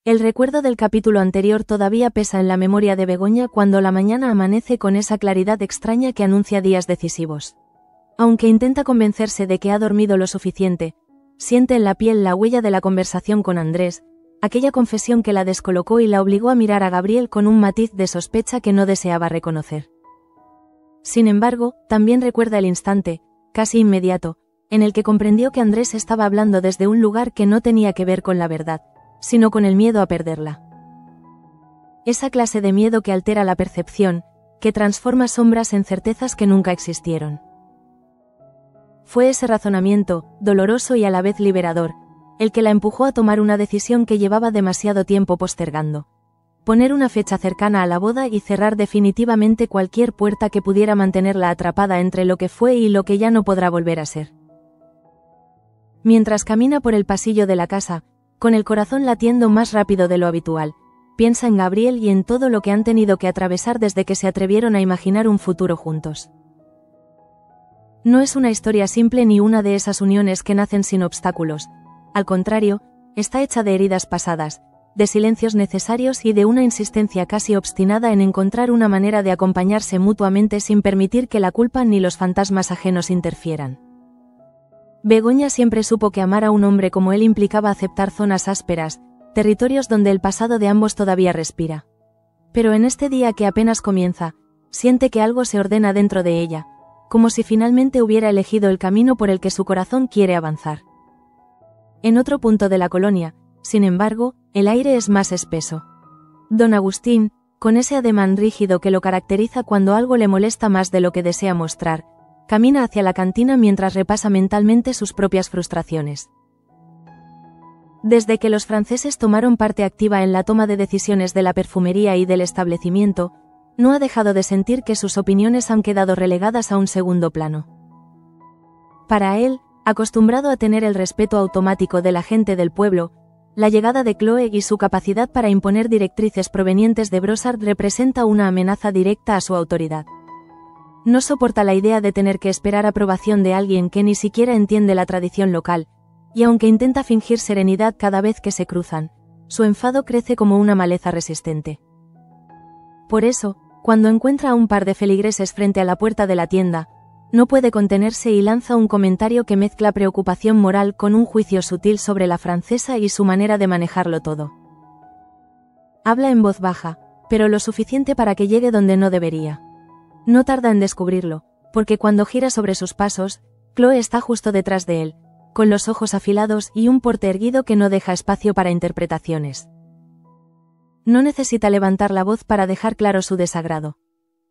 El recuerdo del capítulo anterior todavía pesa en la memoria de Begoña cuando la mañana amanece con esa claridad extraña que anuncia días decisivos. Aunque intenta convencerse de que ha dormido lo suficiente, siente en la piel la huella de la conversación con Andrés, aquella confesión que la descolocó y la obligó a mirar a Gabriel con un matiz de sospecha que no deseaba reconocer. Sin embargo, también recuerda el instante, casi inmediato, en el que comprendió que Andrés estaba hablando desde un lugar que no tenía que ver con la verdad, sino con el miedo a perderla. Esa clase de miedo que altera la percepción, que transforma sombras en certezas que nunca existieron. Fue ese razonamiento, doloroso y a la vez liberador, el que la empujó a tomar una decisión que llevaba demasiado tiempo postergando. Poner una fecha cercana a la boda y cerrar definitivamente cualquier puerta que pudiera mantenerla atrapada entre lo que fue y lo que ya no podrá volver a ser. Mientras camina por el pasillo de la casa, con el corazón latiendo más rápido de lo habitual, piensa en Gabriel y en todo lo que han tenido que atravesar desde que se atrevieron a imaginar un futuro juntos. No es una historia simple ni una de esas uniones que nacen sin obstáculos, al contrario, está hecha de heridas pasadas, de silencios necesarios y de una insistencia casi obstinada en encontrar una manera de acompañarse mutuamente sin permitir que la culpa ni los fantasmas ajenos interfieran. Begoña siempre supo que amar a un hombre como él implicaba aceptar zonas ásperas, territorios donde el pasado de ambos todavía respira. Pero en este día que apenas comienza, siente que algo se ordena dentro de ella, como si finalmente hubiera elegido el camino por el que su corazón quiere avanzar. En otro punto de la colonia, sin embargo, el aire es más espeso. Don Agustín, con ese ademán rígido que lo caracteriza cuando algo le molesta más de lo que desea mostrar, camina hacia la cantina mientras repasa mentalmente sus propias frustraciones. Desde que los franceses tomaron parte activa en la toma de decisiones de la perfumería y del establecimiento, no ha dejado de sentir que sus opiniones han quedado relegadas a un segundo plano. Para él, acostumbrado a tener el respeto automático de la gente del pueblo, la llegada de Chloe y su capacidad para imponer directrices provenientes de Brossard representa una amenaza directa a su autoridad. No soporta la idea de tener que esperar aprobación de alguien que ni siquiera entiende la tradición local, y aunque intenta fingir serenidad cada vez que se cruzan, su enfado crece como una maleza resistente. Por eso, cuando encuentra a un par de feligreses frente a la puerta de la tienda, no puede contenerse y lanza un comentario que mezcla preocupación moral con un juicio sutil sobre la francesa y su manera de manejarlo todo. Habla en voz baja, pero lo suficiente para que llegue donde no debería. No tarda en descubrirlo, porque cuando gira sobre sus pasos, Chloe está justo detrás de él, con los ojos afilados y un porte erguido que no deja espacio para interpretaciones. No necesita levantar la voz para dejar claro su desagrado.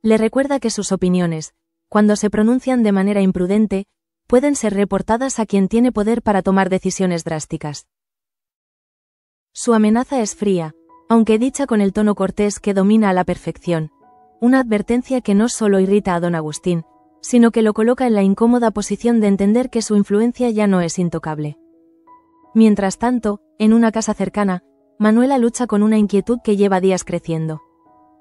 Le recuerda que sus opiniones, cuando se pronuncian de manera imprudente, pueden ser reportadas a quien tiene poder para tomar decisiones drásticas. Su amenaza es fría, aunque dicha con el tono cortés que domina a la perfección, una advertencia que no solo irrita a don Agustín, sino que lo coloca en la incómoda posición de entender que su influencia ya no es intocable. Mientras tanto, en una casa cercana, Manuela lucha con una inquietud que lleva días creciendo.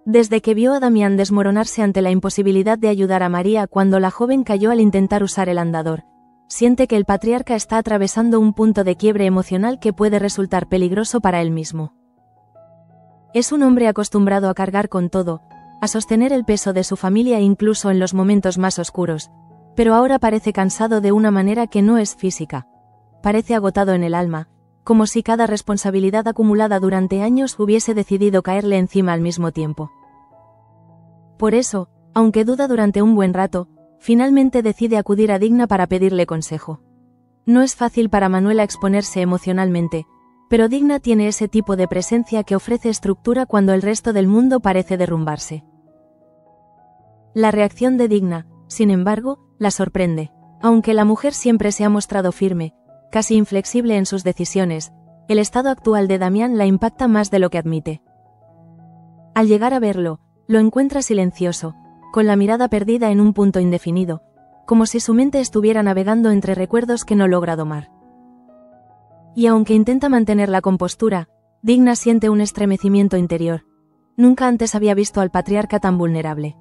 Desde que vio a Damián desmoronarse ante la imposibilidad de ayudar a María cuando la joven cayó al intentar usar el andador, siente que el patriarca está atravesando un punto de quiebre emocional que puede resultar peligroso para él mismo. Es un hombre acostumbrado a cargar con todo, a sostener el peso de su familia incluso en los momentos más oscuros, pero ahora parece cansado de una manera que no es física. Parece agotado en el alma, como si cada responsabilidad acumulada durante años hubiese decidido caerle encima al mismo tiempo. Por eso, aunque duda durante un buen rato, finalmente decide acudir a Digna para pedirle consejo. No es fácil para Manuela exponerse emocionalmente, pero Digna tiene ese tipo de presencia que ofrece estructura cuando el resto del mundo parece derrumbarse. La reacción de Digna, sin embargo, la sorprende. Aunque la mujer siempre se ha mostrado firme, casi inflexible en sus decisiones, el estado actual de Damián la impacta más de lo que admite. Al llegar a verlo, lo encuentra silencioso, con la mirada perdida en un punto indefinido, como si su mente estuviera navegando entre recuerdos que no logra domar. Y aunque intenta mantener la compostura, Digna siente un estremecimiento interior. Nunca antes había visto al patriarca tan vulnerable.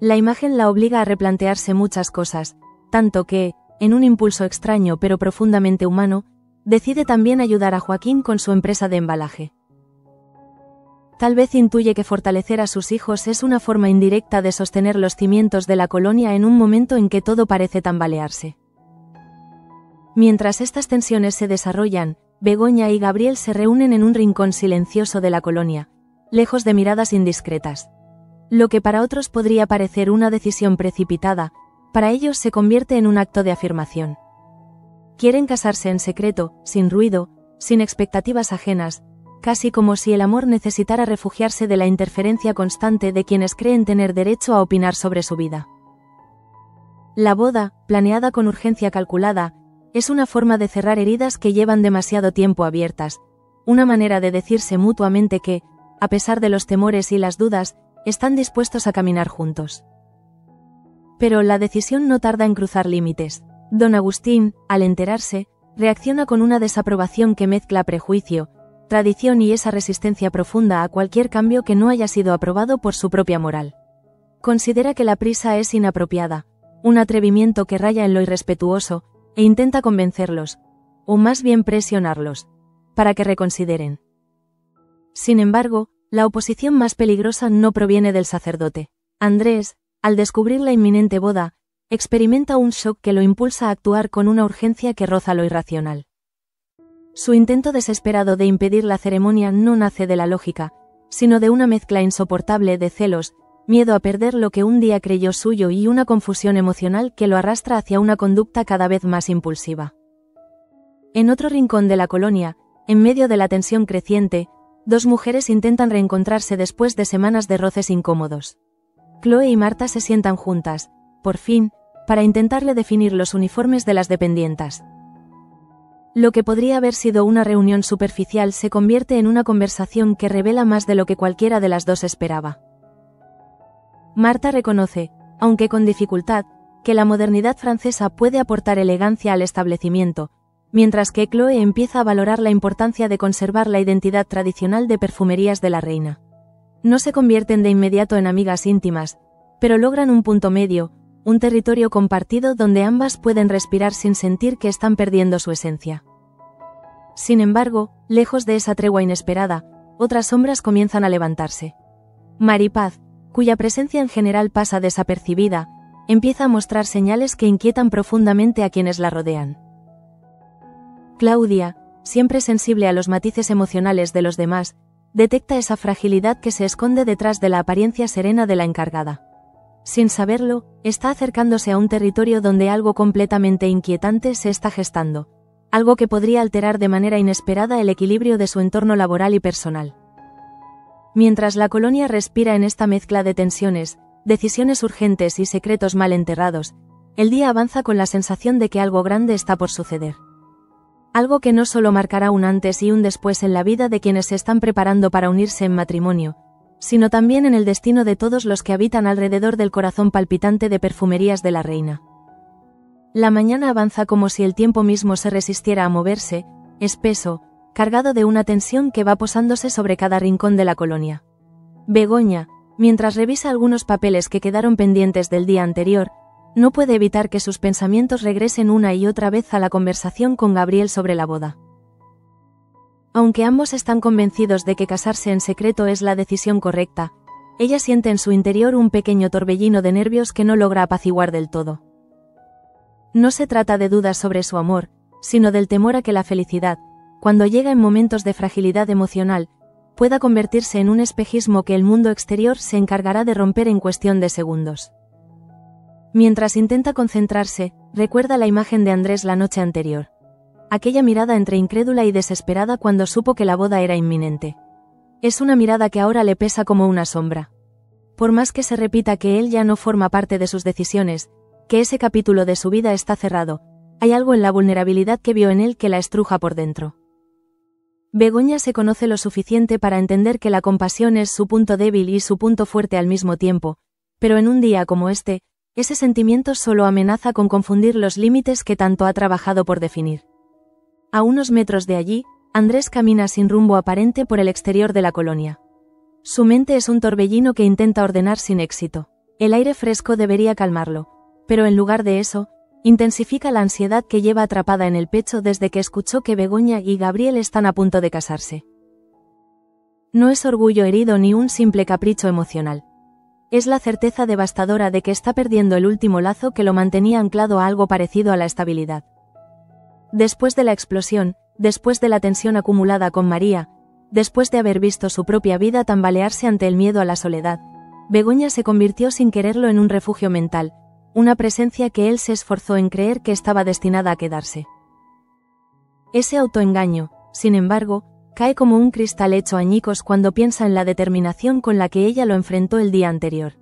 La imagen la obliga a replantearse muchas cosas, tanto que, en un impulso extraño pero profundamente humano, decide también ayudar a Joaquín con su empresa de embalaje. Tal vez intuye que fortalecer a sus hijos es una forma indirecta de sostener los cimientos de la colonia en un momento en que todo parece tambalearse. Mientras estas tensiones se desarrollan, Begoña y Gabriel se reúnen en un rincón silencioso de la colonia, lejos de miradas indiscretas. Lo que para otros podría parecer una decisión precipitada, para ellos se convierte en un acto de afirmación. Quieren casarse en secreto, sin ruido, sin expectativas ajenas, casi como si el amor necesitara refugiarse de la interferencia constante de quienes creen tener derecho a opinar sobre su vida. La boda, planeada con urgencia calculada, es una forma de cerrar heridas que llevan demasiado tiempo abiertas, una manera de decirse mutuamente que, a pesar de los temores y las dudas, están dispuestos a caminar juntos. Pero la decisión no tarda en cruzar límites. Don Agustín, al enterarse, reacciona con una desaprobación que mezcla prejuicio, tradición y esa resistencia profunda a cualquier cambio que no haya sido aprobado por su propia moral. Considera que la prisa es inapropiada, un atrevimiento que raya en lo irrespetuoso, e intenta convencerlos, o más bien presionarlos, para que reconsideren. Sin embargo, la oposición más peligrosa no proviene del sacerdote. Andrés, al descubrir la inminente boda, experimenta un shock que lo impulsa a actuar con una urgencia que roza lo irracional. Su intento desesperado de impedir la ceremonia no nace de la lógica, sino de una mezcla insoportable de celos, miedo a perder lo que un día creyó suyo y una confusión emocional que lo arrastra hacia una conducta cada vez más impulsiva. En otro rincón de la colonia, en medio de la tensión creciente, dos mujeres intentan reencontrarse después de semanas de roces incómodos. Chloe y Marta se sientan juntas, por fin, para intentar redefinir los uniformes de las dependientas. Lo que podría haber sido una reunión superficial se convierte en una conversación que revela más de lo que cualquiera de las dos esperaba. Marta reconoce, aunque con dificultad, que la modernidad francesa puede aportar elegancia al establecimiento, mientras que Chloe empieza a valorar la importancia de conservar la identidad tradicional de Perfumerías de la Reina. No se convierten de inmediato en amigas íntimas, pero logran un punto medio, un territorio compartido donde ambas pueden respirar sin sentir que están perdiendo su esencia. Sin embargo, lejos de esa tregua inesperada, otras sombras comienzan a levantarse. Maripaz, cuya presencia en general pasa desapercibida, empieza a mostrar señales que inquietan profundamente a quienes la rodean. Claudia, siempre sensible a los matices emocionales de los demás, detecta esa fragilidad que se esconde detrás de la apariencia serena de la encargada. Sin saberlo, está acercándose a un territorio donde algo completamente inquietante se está gestando, algo que podría alterar de manera inesperada el equilibrio de su entorno laboral y personal. Mientras la colonia respira en esta mezcla de tensiones, decisiones urgentes y secretos mal enterrados, el día avanza con la sensación de que algo grande está por suceder. Algo que no solo marcará un antes y un después en la vida de quienes se están preparando para unirse en matrimonio, sino también en el destino de todos los que habitan alrededor del corazón palpitante de Perfumerías de la Reina. La mañana avanza como si el tiempo mismo se resistiera a moverse, espeso, cargado de una tensión que va posándose sobre cada rincón de la colonia. Begoña, mientras revisa algunos papeles que quedaron pendientes del día anterior, no puede evitar que sus pensamientos regresen una y otra vez a la conversación con Gabriel sobre la boda. Aunque ambos están convencidos de que casarse en secreto es la decisión correcta, ella siente en su interior un pequeño torbellino de nervios que no logra apaciguar del todo. No se trata de dudas sobre su amor, sino del temor a que la felicidad, cuando llega en momentos de fragilidad emocional, pueda convertirse en un espejismo que el mundo exterior se encargará de romper en cuestión de segundos. Mientras intenta concentrarse, recuerda la imagen de Andrés la noche anterior. Aquella mirada entre incrédula y desesperada cuando supo que la boda era inminente. Es una mirada que ahora le pesa como una sombra. Por más que se repita que él ya no forma parte de sus decisiones, que ese capítulo de su vida está cerrado, hay algo en la vulnerabilidad que vio en él que la estruja por dentro. Begoña se conoce lo suficiente para entender que la compasión es su punto débil y su punto fuerte al mismo tiempo, pero en un día como este, ese sentimiento solo amenaza con confundir los límites que tanto ha trabajado por definir. A unos metros de allí, Andrés camina sin rumbo aparente por el exterior de la colonia. Su mente es un torbellino que intenta ordenar sin éxito. El aire fresco debería calmarlo, pero en lugar de eso, intensifica la ansiedad que lleva atrapada en el pecho desde que escuchó que Begoña y Gabriel están a punto de casarse. No es orgullo herido ni un simple capricho emocional. Es la certeza devastadora de que está perdiendo el último lazo que lo mantenía anclado a algo parecido a la estabilidad. Después de la explosión, después de la tensión acumulada con María, después de haber visto su propia vida tambalearse ante el miedo a la soledad, Begoña se convirtió sin quererlo en un refugio mental, una presencia que él se esforzó en creer que estaba destinada a quedarse. Ese autoengaño, sin embargo, cae como un cristal hecho añicos cuando piensa en la determinación con la que ella lo enfrentó el día anterior.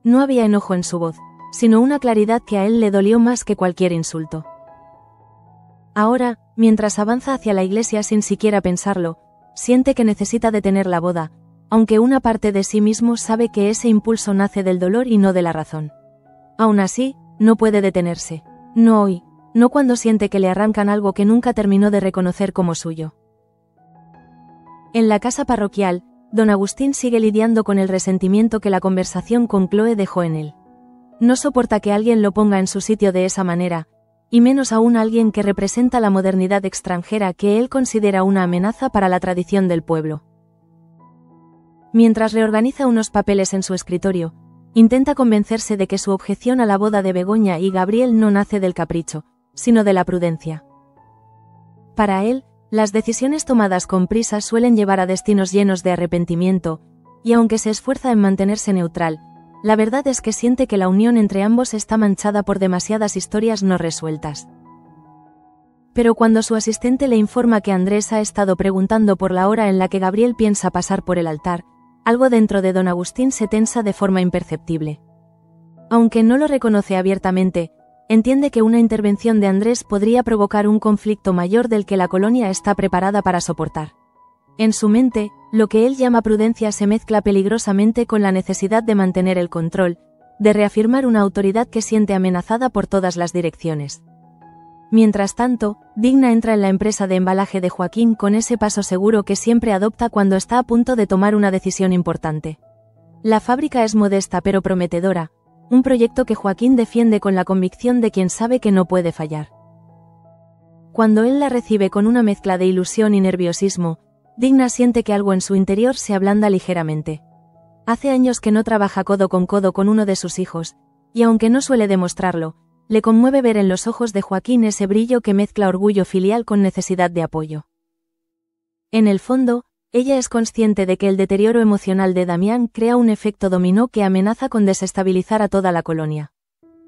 No había enojo en su voz, sino una claridad que a él le dolió más que cualquier insulto. Ahora, mientras avanza hacia la iglesia sin siquiera pensarlo, siente que necesita detener la boda, aunque una parte de sí mismo sabe que ese impulso nace del dolor y no de la razón. Aún así, no puede detenerse. No hoy, no cuando siente que le arrancan algo que nunca terminó de reconocer como suyo. En la casa parroquial, don Agustín sigue lidiando con el resentimiento que la conversación con Chloe dejó en él. No soporta que alguien lo ponga en su sitio de esa manera, y menos aún alguien que representa la modernidad extranjera que él considera una amenaza para la tradición del pueblo. Mientras reorganiza unos papeles en su escritorio, intenta convencerse de que su objeción a la boda de Begoña y Gabriel no nace del capricho, sino de la prudencia. Para él, las decisiones tomadas con prisa suelen llevar a destinos llenos de arrepentimiento, y aunque se esfuerza en mantenerse neutral, la verdad es que siente que la unión entre ambos está manchada por demasiadas historias no resueltas. Pero cuando su asistente le informa que Andrés ha estado preguntando por la hora en la que Gabriel piensa pasar por el altar, algo dentro de don Agustín se tensa de forma imperceptible. Aunque no lo reconoce abiertamente, entiende que una intervención de Andrés podría provocar un conflicto mayor del que la colonia está preparada para soportar. En su mente, lo que él llama prudencia se mezcla peligrosamente con la necesidad de mantener el control, de reafirmar una autoridad que siente amenazada por todas las direcciones. Mientras tanto, Digna entra en la empresa de embalaje de Joaquín con ese paso seguro que siempre adopta cuando está a punto de tomar una decisión importante. La fábrica es modesta pero prometedora, un proyecto que Joaquín defiende con la convicción de quien sabe que no puede fallar. Cuando él la recibe con una mezcla de ilusión y nerviosismo, Digna siente que algo en su interior se ablanda ligeramente. Hace años que no trabaja codo con uno de sus hijos, y aunque no suele demostrarlo, le conmueve ver en los ojos de Joaquín ese brillo que mezcla orgullo filial con necesidad de apoyo. En el fondo, ella es consciente de que el deterioro emocional de Damián crea un efecto dominó que amenaza con desestabilizar a toda la colonia.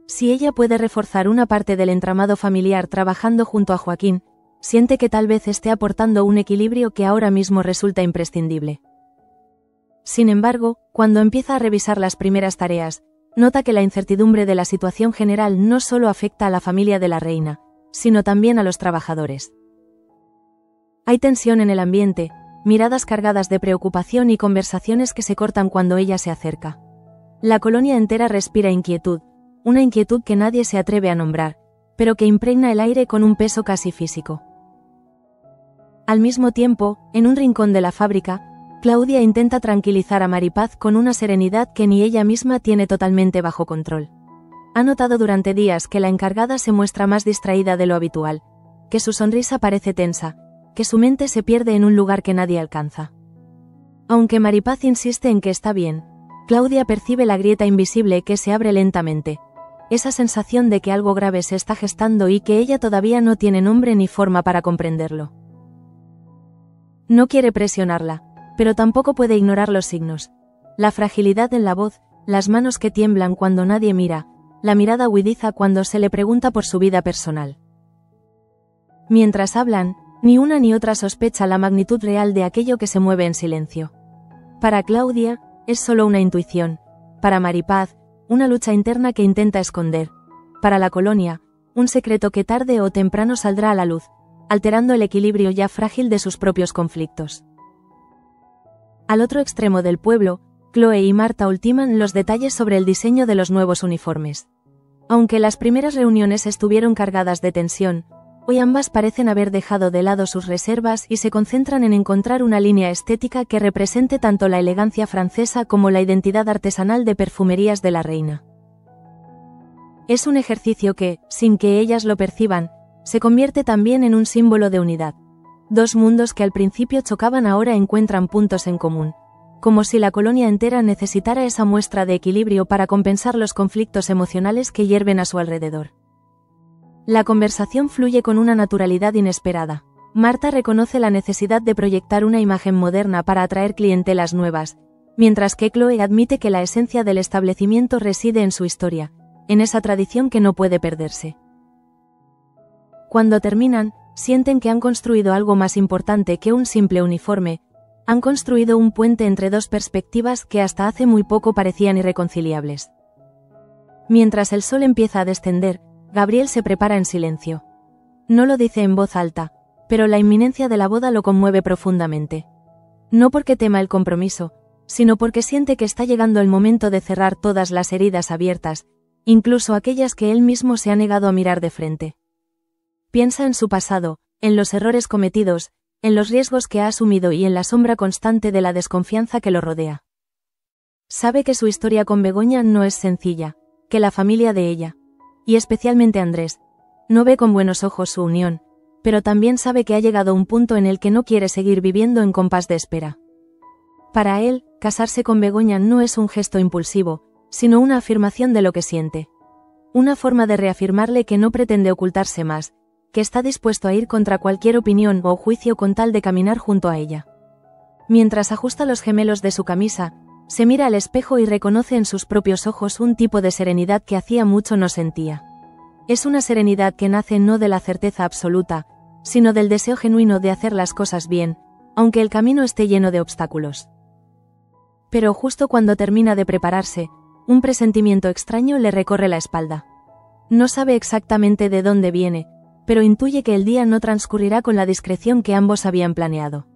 Si ella puede reforzar una parte del entramado familiar trabajando junto a Joaquín, siente que tal vez esté aportando un equilibrio que ahora mismo resulta imprescindible. Sin embargo, cuando empieza a revisar las primeras tareas, nota que la incertidumbre de la situación general no solo afecta a la familia de la reina, sino también a los trabajadores. Hay tensión en el ambiente, miradas cargadas de preocupación y conversaciones que se cortan cuando ella se acerca. La colonia entera respira inquietud, una inquietud que nadie se atreve a nombrar, pero que impregna el aire con un peso casi físico. Al mismo tiempo, en un rincón de la fábrica, Claudia intenta tranquilizar a Maripaz con una serenidad que ni ella misma tiene totalmente bajo control. Ha notado durante días que la encargada se muestra más distraída de lo habitual, que su sonrisa parece tensa, que su mente se pierde en un lugar que nadie alcanza. Aunque Maripaz insiste en que está bien, Claudia percibe la grieta invisible que se abre lentamente, esa sensación de que algo grave se está gestando y que ella todavía no tiene nombre ni forma para comprenderlo. No quiere presionarla, pero tampoco puede ignorar los signos. La fragilidad en la voz, las manos que tiemblan cuando nadie mira, la mirada huidiza cuando se le pregunta por su vida personal. Mientras hablan, ni una ni otra sospecha la magnitud real de aquello que se mueve en silencio. Para Claudia, es solo una intuición. Para Maripaz, una lucha interna que intenta esconder. Para la colonia, un secreto que tarde o temprano saldrá a la luz, alterando el equilibrio ya frágil de sus propios conflictos. Al otro extremo del pueblo, Chloe y Marta ultiman los detalles sobre el diseño de los nuevos uniformes. Aunque las primeras reuniones estuvieron cargadas de tensión, hoy ambas parecen haber dejado de lado sus reservas y se concentran en encontrar una línea estética que represente tanto la elegancia francesa como la identidad artesanal de perfumerías de la reina. Es un ejercicio que, sin que ellas lo perciban, se convierte también en un símbolo de unidad. Dos mundos que al principio chocaban ahora encuentran puntos en común, como si la colonia entera necesitara esa muestra de equilibrio para compensar los conflictos emocionales que hierven a su alrededor. La conversación fluye con una naturalidad inesperada. Marta reconoce la necesidad de proyectar una imagen moderna para atraer clientelas nuevas, mientras que Chloe admite que la esencia del establecimiento reside en su historia, en esa tradición que no puede perderse. Cuando terminan, sienten que han construido algo más importante que un simple uniforme, han construido un puente entre dos perspectivas que hasta hace muy poco parecían irreconciliables. Mientras el sol empieza a descender, Gabriel se prepara en silencio. No lo dice en voz alta, pero la inminencia de la boda lo conmueve profundamente. No porque tema el compromiso, sino porque siente que está llegando el momento de cerrar todas las heridas abiertas, incluso aquellas que él mismo se ha negado a mirar de frente. Piensa en su pasado, en los errores cometidos, en los riesgos que ha asumido y en la sombra constante de la desconfianza que lo rodea. Sabe que su historia con Begoña no es sencilla, que la familia de ella, y especialmente Andrés, no ve con buenos ojos su unión, pero también sabe que ha llegado un punto en el que no quiere seguir viviendo en compás de espera. Para él, casarse con Begoña no es un gesto impulsivo, sino una afirmación de lo que siente. Una forma de reafirmarle que no pretende ocultarse más, que está dispuesto a ir contra cualquier opinión o juicio con tal de caminar junto a ella. Mientras ajusta los gemelos de su camisa, se mira al espejo y reconoce en sus propios ojos un tipo de serenidad que hacía mucho no sentía. Es una serenidad que nace no de la certeza absoluta, sino del deseo genuino de hacer las cosas bien, aunque el camino esté lleno de obstáculos. Pero justo cuando termina de prepararse, un presentimiento extraño le recorre la espalda. No sabe exactamente de dónde viene, pero intuye que el día no transcurrirá con la discreción que ambos habían planeado.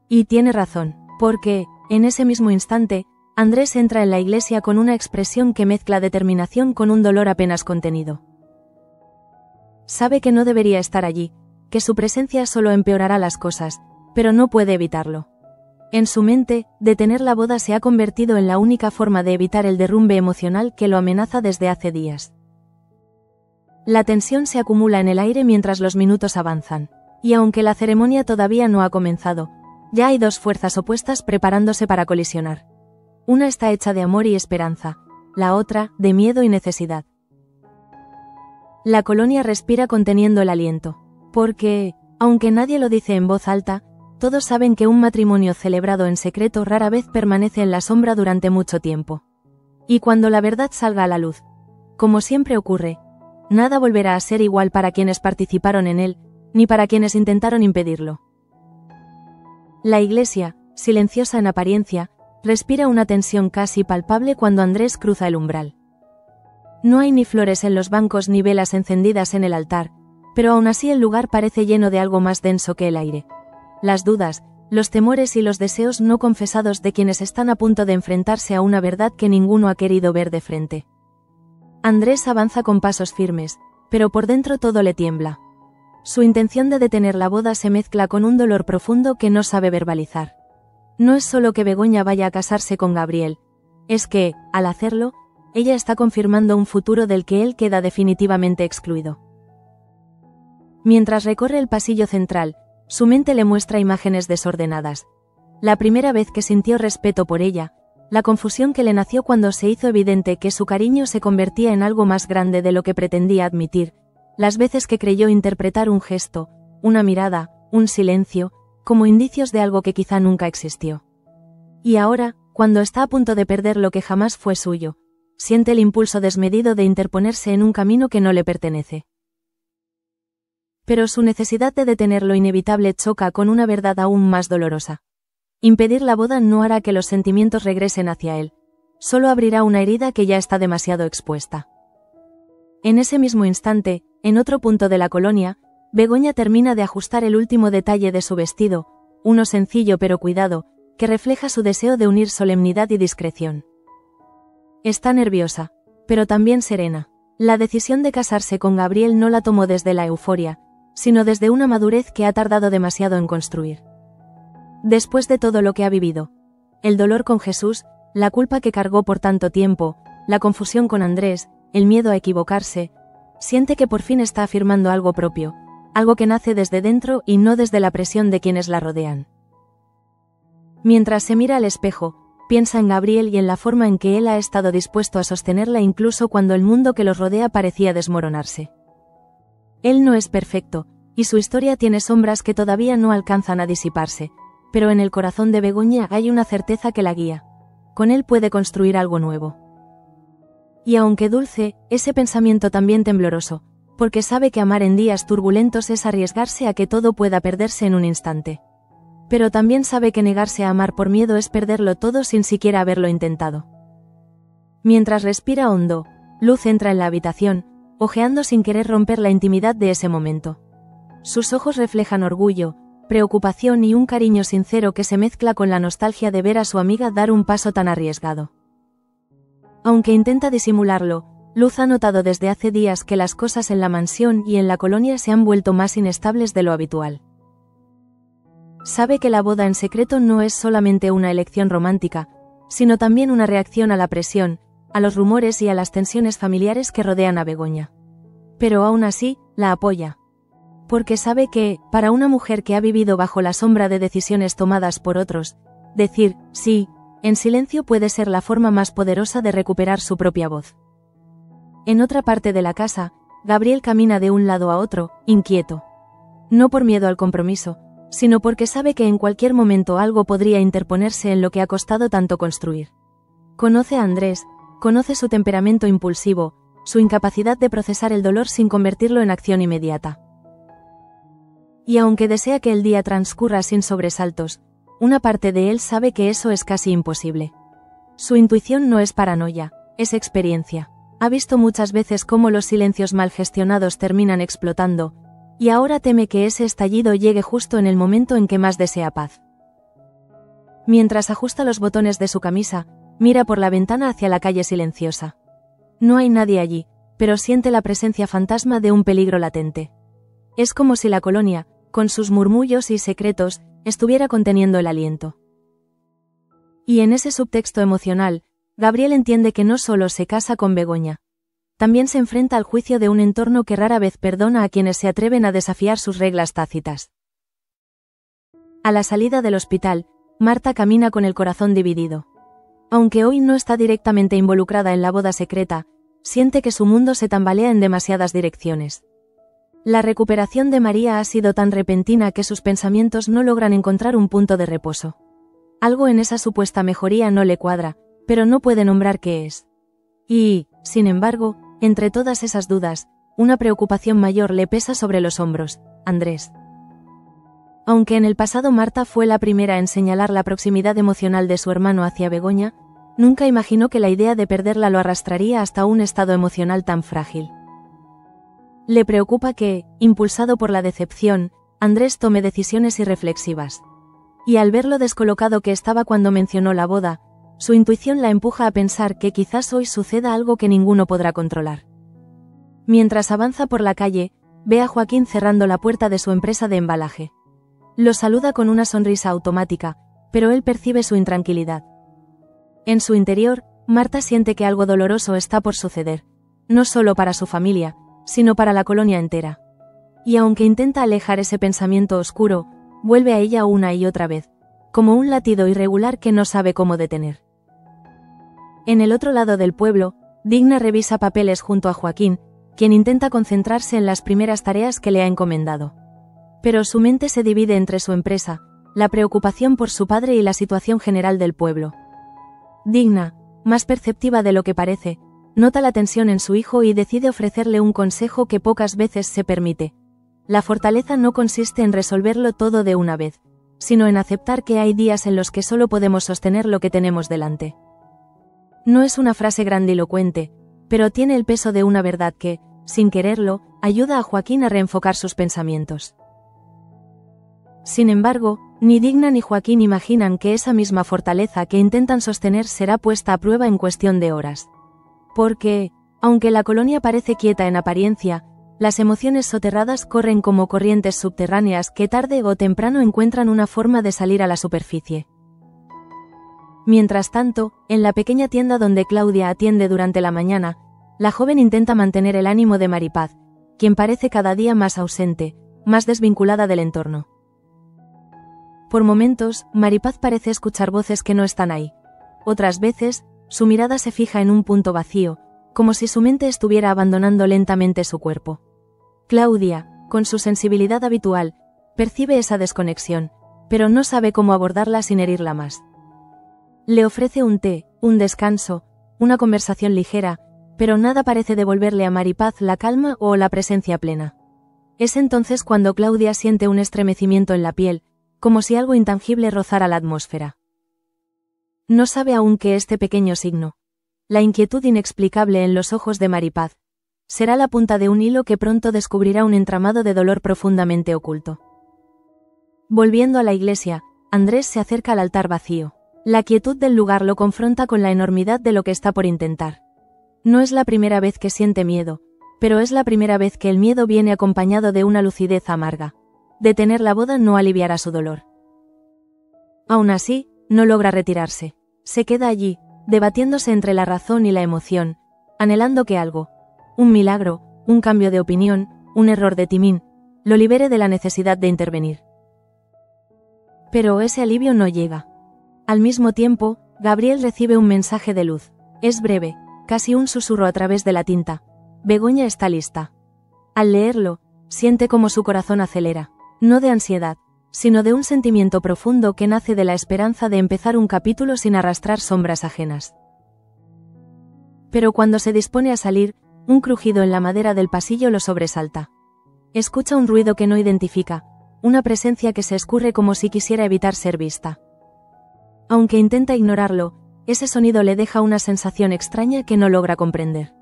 Y tiene razón, porque, en ese mismo instante, Andrés entra en la iglesia con una expresión que mezcla determinación con un dolor apenas contenido. Sabe que no debería estar allí, que su presencia solo empeorará las cosas, pero no puede evitarlo. En su mente, detener la boda se ha convertido en la única forma de evitar el derrumbe emocional que lo amenaza desde hace días. La tensión se acumula en el aire mientras los minutos avanzan, y aunque la ceremonia todavía no ha comenzado, ya hay dos fuerzas opuestas preparándose para colisionar. Una está hecha de amor y esperanza, la otra, de miedo y necesidad. La colonia respira conteniendo el aliento, porque, aunque nadie lo dice en voz alta, todos saben que un matrimonio celebrado en secreto rara vez permanece en la sombra durante mucho tiempo. Y cuando la verdad salga a la luz, como siempre ocurre, nada volverá a ser igual para quienes participaron en él, ni para quienes intentaron impedirlo. La iglesia, silenciosa en apariencia, respira una tensión casi palpable cuando Andrés cruza el umbral. No hay ni flores en los bancos ni velas encendidas en el altar, pero aún así el lugar parece lleno de algo más denso que el aire. Las dudas, los temores y los deseos no confesados de quienes están a punto de enfrentarse a una verdad que ninguno ha querido ver de frente. Andrés avanza con pasos firmes, pero por dentro todo le tiembla. Su intención de detener la boda se mezcla con un dolor profundo que no sabe verbalizar. No es solo que Begoña vaya a casarse con Gabriel, es que, al hacerlo, ella está confirmando un futuro del que él queda definitivamente excluido. Mientras recorre el pasillo central, su mente le muestra imágenes desordenadas. La primera vez que sintió respeto por ella, la confusión que le nació cuando se hizo evidente que su cariño se convertía en algo más grande de lo que pretendía admitir, las veces que creyó interpretar un gesto, una mirada, un silencio, como indicios de algo que quizá nunca existió. Y ahora, cuando está a punto de perder lo que jamás fue suyo, siente el impulso desmedido de interponerse en un camino que no le pertenece. Pero su necesidad de detener lo inevitable choca con una verdad aún más dolorosa. Impedir la boda no hará que los sentimientos regresen hacia él, solo abrirá una herida que ya está demasiado expuesta. En ese mismo instante, en otro punto de la colonia, Begoña termina de ajustar el último detalle de su vestido, uno sencillo pero cuidado, que refleja su deseo de unir solemnidad y discreción. Está nerviosa, pero también serena. La decisión de casarse con Gabriel no la tomó desde la euforia, sino desde una madurez que ha tardado demasiado en construir. Después de todo lo que ha vivido, el dolor con Jesús, la culpa que cargó por tanto tiempo, la confusión con Andrés, el miedo a equivocarse, siente que por fin está afirmando algo propio, algo que nace desde dentro y no desde la presión de quienes la rodean. Mientras se mira al espejo, piensa en Gabriel y en la forma en que él ha estado dispuesto a sostenerla incluso cuando el mundo que los rodea parecía desmoronarse. Él no es perfecto, y su historia tiene sombras que todavía no alcanzan a disiparse, pero en el corazón de Begoña hay una certeza que la guía. Con él puede construir algo nuevo. Y aunque dulce, ese pensamiento también tembloroso, porque sabe que amar en días turbulentos es arriesgarse a que todo pueda perderse en un instante. Pero también sabe que negarse a amar por miedo es perderlo todo sin siquiera haberlo intentado. Mientras respira hondo, Luz entra en la habitación, ojeando sin querer romper la intimidad de ese momento. Sus ojos reflejan orgullo, preocupación y un cariño sincero que se mezcla con la nostalgia de ver a su amiga dar un paso tan arriesgado. Aunque intenta disimularlo, Luz ha notado desde hace días que las cosas en la mansión y en la colonia se han vuelto más inestables de lo habitual. Sabe que la boda en secreto no es solamente una elección romántica, sino también una reacción a la presión, a los rumores y a las tensiones familiares que rodean a Begoña. Pero aún así, la apoya. Porque sabe que, para una mujer que ha vivido bajo la sombra de decisiones tomadas por otros, decir sí, en silencio puede ser la forma más poderosa de recuperar su propia voz. En otra parte de la casa, Gabriel camina de un lado a otro, inquieto. No por miedo al compromiso, sino porque sabe que en cualquier momento algo podría interponerse en lo que ha costado tanto construir. Conoce a Andrés, conoce su temperamento impulsivo, su incapacidad de procesar el dolor sin convertirlo en acción inmediata. Y aunque desea que el día transcurra sin sobresaltos, una parte de él sabe que eso es casi imposible. Su intuición no es paranoia, es experiencia. Ha visto muchas veces cómo los silencios mal gestionados terminan explotando, y ahora teme que ese estallido llegue justo en el momento en que más desea paz. Mientras ajusta los botones de su camisa, mira por la ventana hacia la calle silenciosa. No hay nadie allí, pero siente la presencia fantasma de un peligro latente. Es como si la colonia, con sus murmullos y secretos, estuviera conteniendo el aliento. Y en ese subtexto emocional, Gabriel entiende que no solo se casa con Begoña. También se enfrenta al juicio de un entorno que rara vez perdona a quienes se atreven a desafiar sus reglas tácitas. A la salida del hospital, Marta camina con el corazón dividido. Aunque hoy no está directamente involucrada en la boda secreta, siente que su mundo se tambalea en demasiadas direcciones. La recuperación de María ha sido tan repentina que sus pensamientos no logran encontrar un punto de reposo. Algo en esa supuesta mejoría no le cuadra, pero no puede nombrar qué es. Y, sin embargo, entre todas esas dudas, una preocupación mayor le pesa sobre los hombros: Andrés. Aunque en el pasado Marta fue la primera en señalar la proximidad emocional de su hermano hacia Begoña, nunca imaginó que la idea de perderla lo arrastraría hasta un estado emocional tan frágil. Le preocupa que, impulsado por la decepción, Andrés tome decisiones irreflexivas. Y al ver lo descolocado que estaba cuando mencionó la boda, su intuición la empuja a pensar que quizás hoy suceda algo que ninguno podrá controlar. Mientras avanza por la calle, ve a Joaquín cerrando la puerta de su empresa de embalaje. Lo saluda con una sonrisa automática, pero él percibe su intranquilidad. En su interior, Marta siente que algo doloroso está por suceder, no solo para su familia, sino para la colonia entera. Y aunque intenta alejar ese pensamiento oscuro, vuelve a ella una y otra vez, como un latido irregular que no sabe cómo detener. En el otro lado del pueblo, Digna revisa papeles junto a Joaquín, quien intenta concentrarse en las primeras tareas que le ha encomendado. Pero su mente se divide entre su empresa, la preocupación por su padre y la situación general del pueblo. Digna, más perceptiva de lo que parece, nota la tensión en su hijo y decide ofrecerle un consejo que pocas veces se permite. La fortaleza no consiste en resolverlo todo de una vez, sino en aceptar que hay días en los que solo podemos sostener lo que tenemos delante. No es una frase grandilocuente, pero tiene el peso de una verdad que, sin quererlo, ayuda a Joaquín a reenfocar sus pensamientos. Sin embargo, ni Digna ni Joaquín imaginan que esa misma fortaleza que intentan sostener será puesta a prueba en cuestión de horas. Porque, aunque la colonia parece quieta en apariencia, las emociones soterradas corren como corrientes subterráneas que tarde o temprano encuentran una forma de salir a la superficie. Mientras tanto, en la pequeña tienda donde Claudia atiende durante la mañana, la joven intenta mantener el ánimo de Maripaz, quien parece cada día más ausente, más desvinculada del entorno. Por momentos, Maripaz parece escuchar voces que no están ahí. Otras veces, su mirada se fija en un punto vacío, como si su mente estuviera abandonando lentamente su cuerpo. Claudia, con su sensibilidad habitual, percibe esa desconexión, pero no sabe cómo abordarla sin herirla más. Le ofrece un té, un descanso, una conversación ligera, pero nada parece devolverle a Maripaz la calma o la presencia plena. Es entonces cuando Claudia siente un estremecimiento en la piel, como si algo intangible rozara la atmósfera. No sabe aún que este pequeño signo, la inquietud inexplicable en los ojos de Maripaz, será la punta de un hilo que pronto descubrirá un entramado de dolor profundamente oculto. Volviendo a la iglesia, Andrés se acerca al altar vacío. La quietud del lugar lo confronta con la enormidad de lo que está por intentar. No es la primera vez que siente miedo, pero es la primera vez que el miedo viene acompañado de una lucidez amarga. Detener la boda no aliviará su dolor. Aún así, no logra retirarse. Se queda allí, debatiéndose entre la razón y la emoción, anhelando que algo, un milagro, un cambio de opinión, un error de timón, lo libere de la necesidad de intervenir. Pero ese alivio no llega. Al mismo tiempo, Gabriel recibe un mensaje de luz. Es breve, casi un susurro a través de la tinta. Begoña está lista. Al leerlo, siente como su corazón acelera, no de ansiedad, sino de un sentimiento profundo que nace de la esperanza de empezar un capítulo sin arrastrar sombras ajenas. Pero cuando se dispone a salir, un crujido en la madera del pasillo lo sobresalta. Escucha un ruido que no identifica, una presencia que se escurre como si quisiera evitar ser vista. Aunque intenta ignorarlo, ese sonido le deja una sensación extraña que no logra comprender.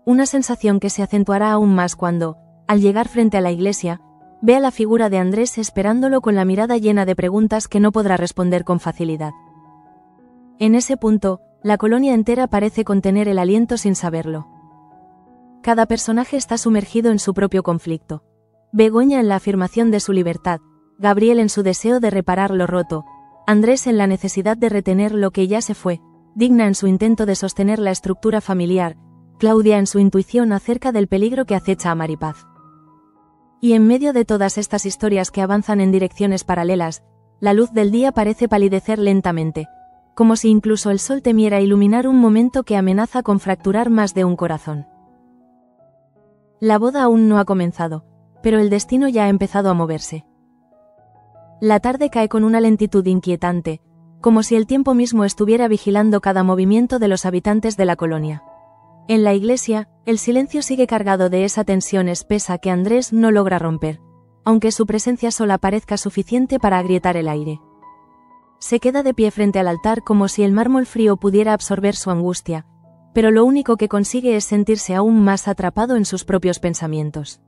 Una sensación que se acentuará aún más cuando, al llegar frente a la iglesia, ve a la figura de Andrés esperándolo con la mirada llena de preguntas que no podrá responder con facilidad. En ese punto, la colonia entera parece contener el aliento sin saberlo. Cada personaje está sumergido en su propio conflicto. Begoña en la afirmación de su libertad, Gabriel en su deseo de reparar lo roto, Andrés en la necesidad de retener lo que ya se fue, Digna en su intento de sostener la estructura familiar, Claudia en su intuición acerca del peligro que acecha a Maripaz. Y en medio de todas estas historias que avanzan en direcciones paralelas, la luz del día parece palidecer lentamente, como si incluso el sol temiera iluminar un momento que amenaza con fracturar más de un corazón. La boda aún no ha comenzado, pero el destino ya ha empezado a moverse. La tarde cae con una lentitud inquietante, como si el tiempo mismo estuviera vigilando cada movimiento de los habitantes de la colonia. En la iglesia, el silencio sigue cargado de esa tensión espesa que Andrés no logra romper, aunque su presencia sola parezca suficiente para agrietar el aire. Se queda de pie frente al altar como si el mármol frío pudiera absorber su angustia, pero lo único que consigue es sentirse aún más atrapado en sus propios pensamientos.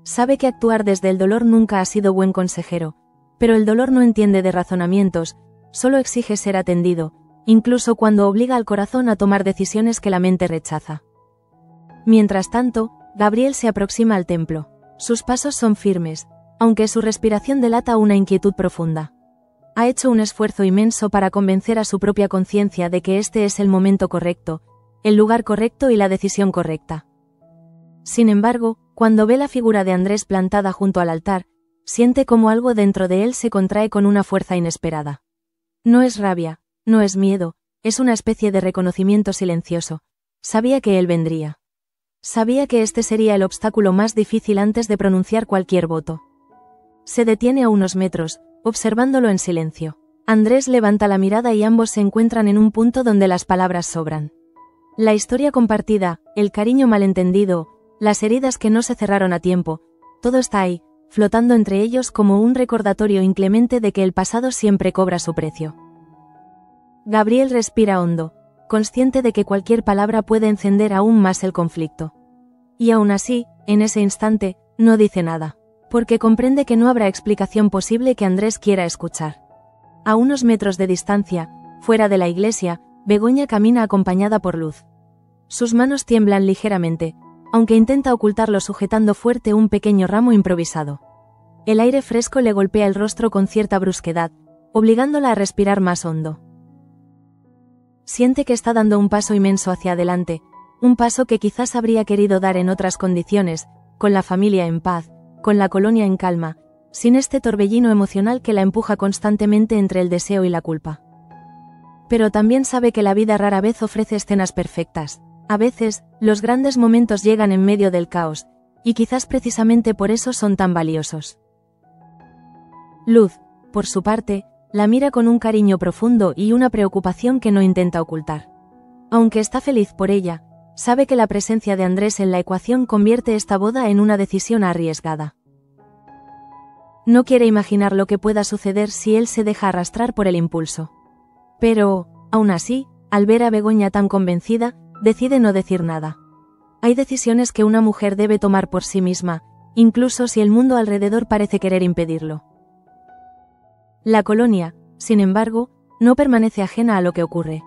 Sabe que actuar desde el dolor nunca ha sido buen consejero, pero el dolor no entiende de razonamientos, solo exige ser atendido, incluso cuando obliga al corazón a tomar decisiones que la mente rechaza. Mientras tanto, Gabriel se aproxima al templo. Sus pasos son firmes, aunque su respiración delata una inquietud profunda. Ha hecho un esfuerzo inmenso para convencer a su propia conciencia de que este es el momento correcto, el lugar correcto y la decisión correcta. Sin embargo, cuando ve la figura de Andrés plantada junto al altar, siente como algo dentro de él se contrae con una fuerza inesperada. No es rabia, no es miedo, es una especie de reconocimiento silencioso. Sabía que él vendría. Sabía que este sería el obstáculo más difícil antes de pronunciar cualquier voto. Se detiene a unos metros, observándolo en silencio. Andrés levanta la mirada y ambos se encuentran en un punto donde las palabras sobran. La historia compartida, el cariño malentendido, las heridas que no se cerraron a tiempo, todo está ahí, flotando entre ellos como un recordatorio inclemente de que el pasado siempre cobra su precio. Gabriel respira hondo, consciente de que cualquier palabra puede encender aún más el conflicto. Y aún así, en ese instante, no dice nada, porque comprende que no habrá explicación posible que Andrés quiera escuchar. A unos metros de distancia, fuera de la iglesia, Begoña camina acompañada por Luz. Sus manos tiemblan ligeramente, aunque intenta ocultarlo sujetando fuerte un pequeño ramo improvisado. El aire fresco le golpea el rostro con cierta brusquedad, obligándola a respirar más hondo. Siente que está dando un paso inmenso hacia adelante, un paso que quizás habría querido dar en otras condiciones, con la familia en paz, con la colonia en calma, sin este torbellino emocional que la empuja constantemente entre el deseo y la culpa. Pero también sabe que la vida rara vez ofrece escenas perfectas. A veces, los grandes momentos llegan en medio del caos, y quizás precisamente por eso son tan valiosos. Luz, por su parte, la mira con un cariño profundo y una preocupación que no intenta ocultar. Aunque está feliz por ella, sabe que la presencia de Andrés en la ecuación convierte esta boda en una decisión arriesgada. No quiere imaginar lo que pueda suceder si él se deja arrastrar por el impulso. Pero, aún así, al ver a Begoña tan convencida, decide no decir nada. Hay decisiones que una mujer debe tomar por sí misma, incluso si el mundo alrededor parece querer impedirlo. La colonia, sin embargo, no permanece ajena a lo que ocurre.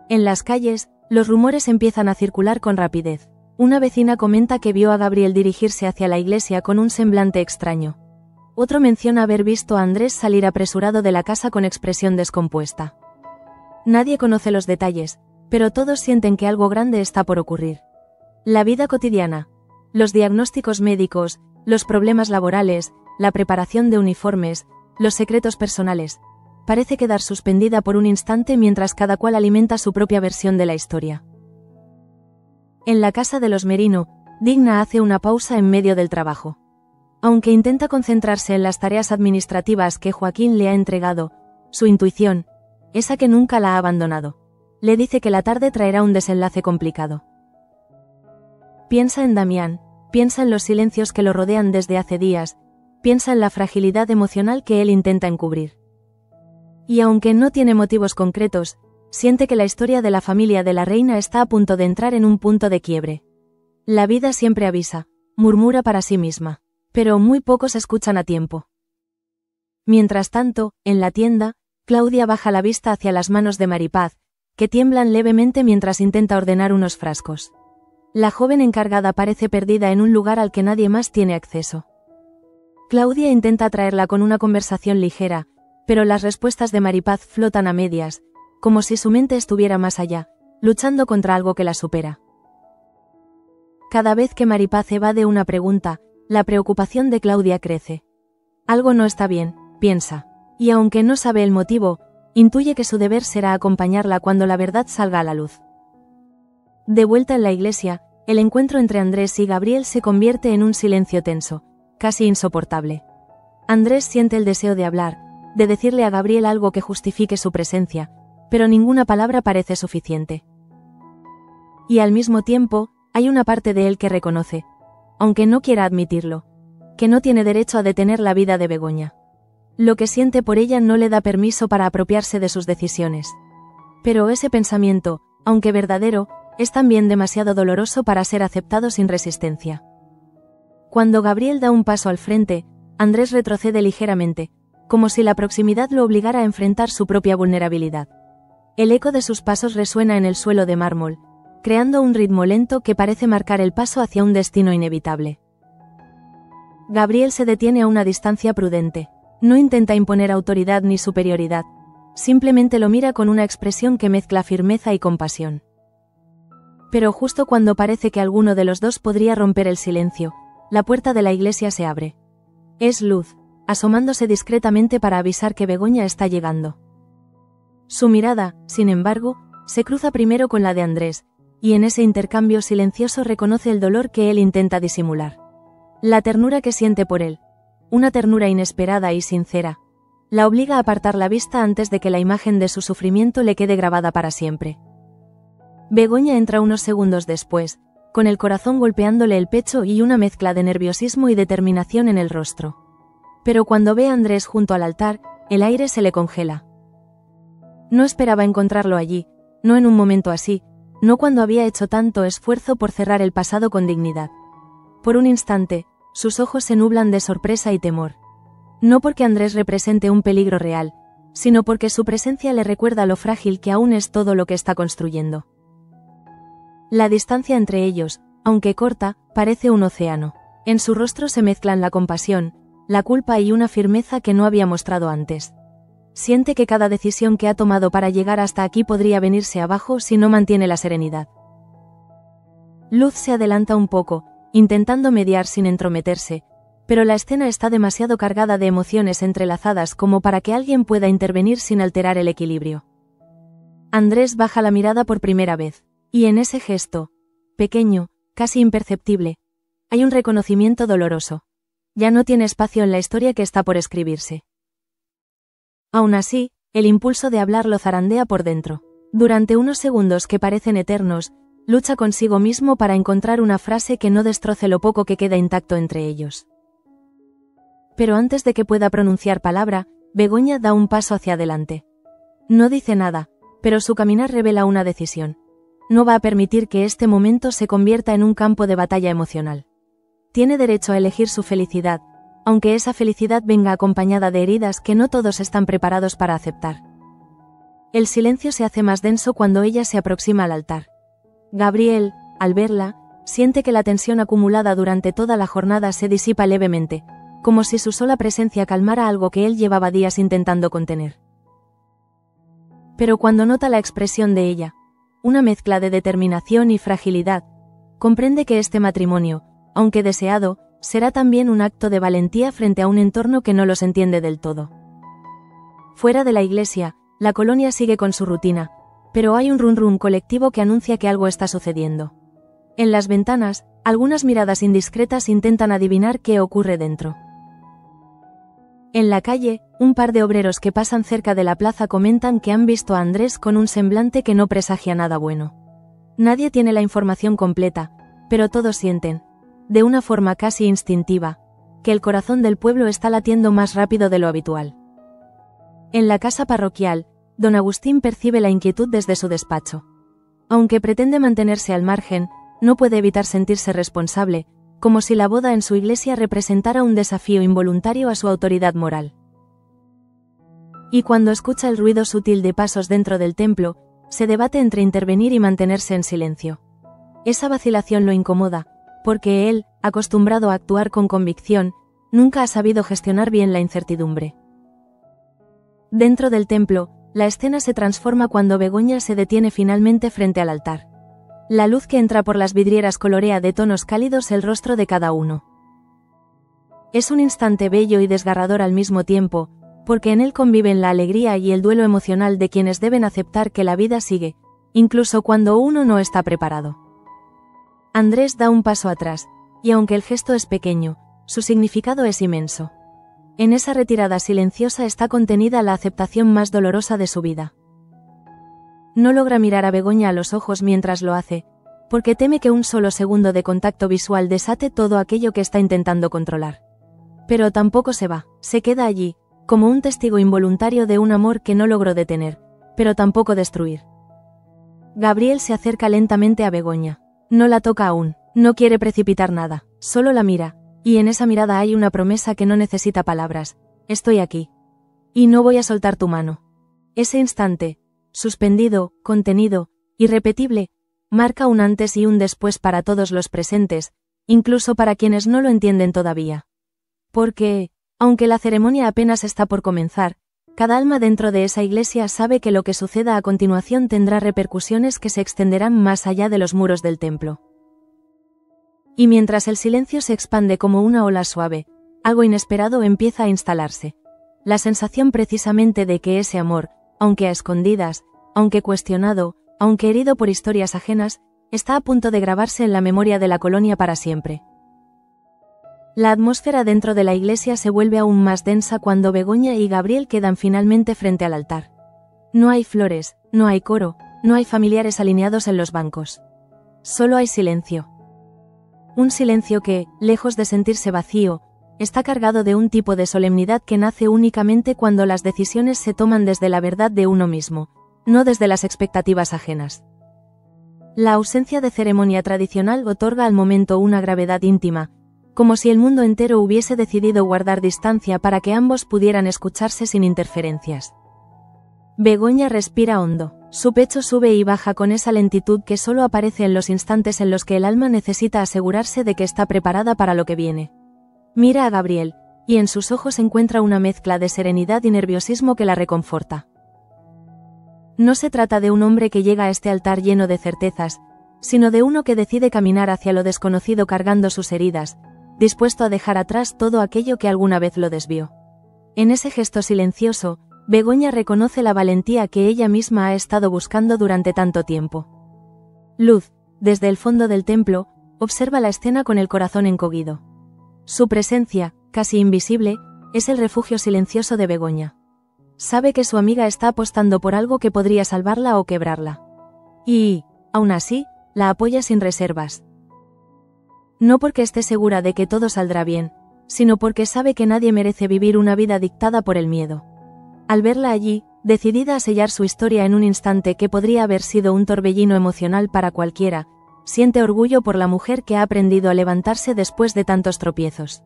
En las calles, los rumores empiezan a circular con rapidez. Una vecina comenta que vio a Gabriel dirigirse hacia la iglesia con un semblante extraño. Otro menciona haber visto a Andrés salir apresurado de la casa con expresión descompuesta. Nadie conoce los detalles, pero todos sienten que algo grande está por ocurrir. La vida cotidiana, los diagnósticos médicos, los problemas laborales, la preparación de uniformes, los secretos personales, parece quedar suspendida por un instante mientras cada cual alimenta su propia versión de la historia. En la casa de los Merino, Digna hace una pausa en medio del trabajo. Aunque intenta concentrarse en las tareas administrativas que Joaquín le ha entregado, su intuición, esa que nunca la ha abandonado, le dice que la tarde traerá un desenlace complicado. Piensa en Damián, piensa en los silencios que lo rodean desde hace días, piensa en la fragilidad emocional que él intenta encubrir. Y aunque no tiene motivos concretos, siente que la historia de la familia de la reina está a punto de entrar en un punto de quiebre. La vida siempre avisa, murmura para sí misma, pero muy pocos escuchan a tiempo. Mientras tanto, en la tienda, Claudia baja la vista hacia las manos de Maripaz, que tiemblan levemente mientras intenta ordenar unos frascos. La joven encargada parece perdida en un lugar al que nadie más tiene acceso. Claudia intenta atraerla con una conversación ligera, pero las respuestas de Maripaz flotan a medias, como si su mente estuviera más allá, luchando contra algo que la supera. Cada vez que Maripaz evade una pregunta, la preocupación de Claudia crece. Algo no está bien, piensa, y aunque no sabe el motivo, intuye que su deber será acompañarla cuando la verdad salga a la luz. De vuelta en la iglesia, el encuentro entre Andrés y Gabriel se convierte en un silencio tenso, casi insoportable. Andrés siente el deseo de hablar, de decirle a Gabriel algo que justifique su presencia, pero ninguna palabra parece suficiente. Y al mismo tiempo, hay una parte de él que reconoce, aunque no quiera admitirlo, que no tiene derecho a detener la vida de Begoña. Lo que siente por ella no le da permiso para apropiarse de sus decisiones. Pero ese pensamiento, aunque verdadero, es también demasiado doloroso para ser aceptado sin resistencia. Cuando Gabriel da un paso al frente, Andrés retrocede ligeramente, como si la proximidad lo obligara a enfrentar su propia vulnerabilidad. El eco de sus pasos resuena en el suelo de mármol, creando un ritmo lento que parece marcar el paso hacia un destino inevitable. Gabriel se detiene a una distancia prudente. No intenta imponer autoridad ni superioridad, simplemente lo mira con una expresión que mezcla firmeza y compasión. Pero justo cuando parece que alguno de los dos podría romper el silencio, la puerta de la iglesia se abre. Es Luz, asomándose discretamente para avisar que Begoña está llegando. Su mirada, sin embargo, se cruza primero con la de Andrés, y en ese intercambio silencioso reconoce el dolor que él intenta disimular. La ternura que siente por él, una ternura inesperada y sincera, la obliga a apartar la vista antes de que la imagen de su sufrimiento le quede grabada para siempre. Begoña entra unos segundos después, con el corazón golpeándole el pecho y una mezcla de nerviosismo y determinación en el rostro. Pero cuando ve a Andrés junto al altar, el aire se le congela. No esperaba encontrarlo allí, no en un momento así, no cuando había hecho tanto esfuerzo por cerrar el pasado con dignidad. Por un instante, sus ojos se nublan de sorpresa y temor. No porque Andrés represente un peligro real, sino porque su presencia le recuerda lo frágil que aún es todo lo que está construyendo. La distancia entre ellos, aunque corta, parece un océano. En su rostro se mezclan la compasión, la culpa y una firmeza que no había mostrado antes. Siente que cada decisión que ha tomado para llegar hasta aquí podría venirse abajo si no mantiene la serenidad. Luz se adelanta un poco, intentando mediar sin entrometerse, pero la escena está demasiado cargada de emociones entrelazadas como para que alguien pueda intervenir sin alterar el equilibrio. Andrés baja la mirada por primera vez, y en ese gesto, pequeño, casi imperceptible, hay un reconocimiento doloroso. Ya no tiene espacio en la historia que está por escribirse. Aún así, el impulso de hablar lo zarandea por dentro. Durante unos segundos que parecen eternos, lucha consigo mismo para encontrar una frase que no destroce lo poco que queda intacto entre ellos. Pero antes de que pueda pronunciar palabra, Begoña da un paso hacia adelante. No dice nada, pero su caminar revela una decisión. No va a permitir que este momento se convierta en un campo de batalla emocional. Tiene derecho a elegir su felicidad, aunque esa felicidad venga acompañada de heridas que no todos están preparados para aceptar. El silencio se hace más denso cuando ella se aproxima al altar. Gabriel, al verla, siente que la tensión acumulada durante toda la jornada se disipa levemente, como si su sola presencia calmara algo que él llevaba días intentando contener. Pero cuando nota la expresión de ella, una mezcla de determinación y fragilidad, comprende que este matrimonio, aunque deseado, será también un acto de valentía frente a un entorno que no los entiende del todo. Fuera de la iglesia, la colonia sigue con su rutina, pero hay un rum-rum colectivo que anuncia que algo está sucediendo. En las ventanas, algunas miradas indiscretas intentan adivinar qué ocurre dentro. En la calle, un par de obreros que pasan cerca de la plaza comentan que han visto a Andrés con un semblante que no presagia nada bueno. Nadie tiene la información completa, pero todos sienten, de una forma casi instintiva, que el corazón del pueblo está latiendo más rápido de lo habitual. En la casa parroquial, don Agustín percibe la inquietud desde su despacho. Aunque pretende mantenerse al margen, no puede evitar sentirse responsable, como si la boda en su iglesia representara un desafío involuntario a su autoridad moral. Y cuando escucha el ruido sutil de pasos dentro del templo, se debate entre intervenir y mantenerse en silencio. Esa vacilación lo incomoda, porque él, acostumbrado a actuar con convicción, nunca ha sabido gestionar bien la incertidumbre. Dentro del templo, la escena se transforma cuando Begoña se detiene finalmente frente al altar. La luz que entra por las vidrieras colorea de tonos cálidos el rostro de cada uno. Es un instante bello y desgarrador al mismo tiempo, porque en él conviven la alegría y el duelo emocional de quienes deben aceptar que la vida sigue, incluso cuando uno no está preparado. Andrés da un paso atrás, y aunque el gesto es pequeño, su significado es inmenso. En esa retirada silenciosa está contenida la aceptación más dolorosa de su vida. No logra mirar a Begoña a los ojos mientras lo hace, porque teme que un solo segundo de contacto visual desate todo aquello que está intentando controlar. Pero tampoco se va, se queda allí, como un testigo involuntario de un amor que no logró detener, pero tampoco destruir. Gabriel se acerca lentamente a Begoña. No la toca aún, no quiere precipitar nada, solo la mira, y en esa mirada hay una promesa que no necesita palabras: estoy aquí. Y no voy a soltar tu mano. Ese instante, suspendido, contenido, irrepetible, marca un antes y un después para todos los presentes, incluso para quienes no lo entienden todavía. Porque, aunque la ceremonia apenas está por comenzar, cada alma dentro de esa iglesia sabe que lo que suceda a continuación tendrá repercusiones que se extenderán más allá de los muros del templo. Y mientras el silencio se expande como una ola suave, algo inesperado empieza a instalarse. La sensación precisamente de que ese amor, aunque a escondidas, aunque cuestionado, aunque herido por historias ajenas, está a punto de grabarse en la memoria de la colonia para siempre. La atmósfera dentro de la iglesia se vuelve aún más densa cuando Begoña y Gabriel quedan finalmente frente al altar. No hay flores, no hay coro, no hay familiares alineados en los bancos. Solo hay silencio. Un silencio que, lejos de sentirse vacío, está cargado de un tipo de solemnidad que nace únicamente cuando las decisiones se toman desde la verdad de uno mismo, no desde las expectativas ajenas. La ausencia de ceremonia tradicional otorga al momento una gravedad íntima, como si el mundo entero hubiese decidido guardar distancia para que ambos pudieran escucharse sin interferencias. Begoña respira hondo, su pecho sube y baja con esa lentitud que solo aparece en los instantes en los que el alma necesita asegurarse de que está preparada para lo que viene. Mira a Gabriel, y en sus ojos encuentra una mezcla de serenidad y nerviosismo que la reconforta. No se trata de un hombre que llega a este altar lleno de certezas, sino de uno que decide caminar hacia lo desconocido cargando sus heridas, dispuesto a dejar atrás todo aquello que alguna vez lo desvió. En ese gesto silencioso, Begoña reconoce la valentía que ella misma ha estado buscando durante tanto tiempo. Luz, desde el fondo del templo, observa la escena con el corazón encogido. Su presencia, casi invisible, es el refugio silencioso de Begoña. Sabe que su amiga está apostando por algo que podría salvarla o quebrarla. Y, aún así, la apoya sin reservas. No porque esté segura de que todo saldrá bien, sino porque sabe que nadie merece vivir una vida dictada por el miedo. Al verla allí, decidida a sellar su historia en un instante que podría haber sido un torbellino emocional para cualquiera, siente orgullo por la mujer que ha aprendido a levantarse después de tantos tropiezos.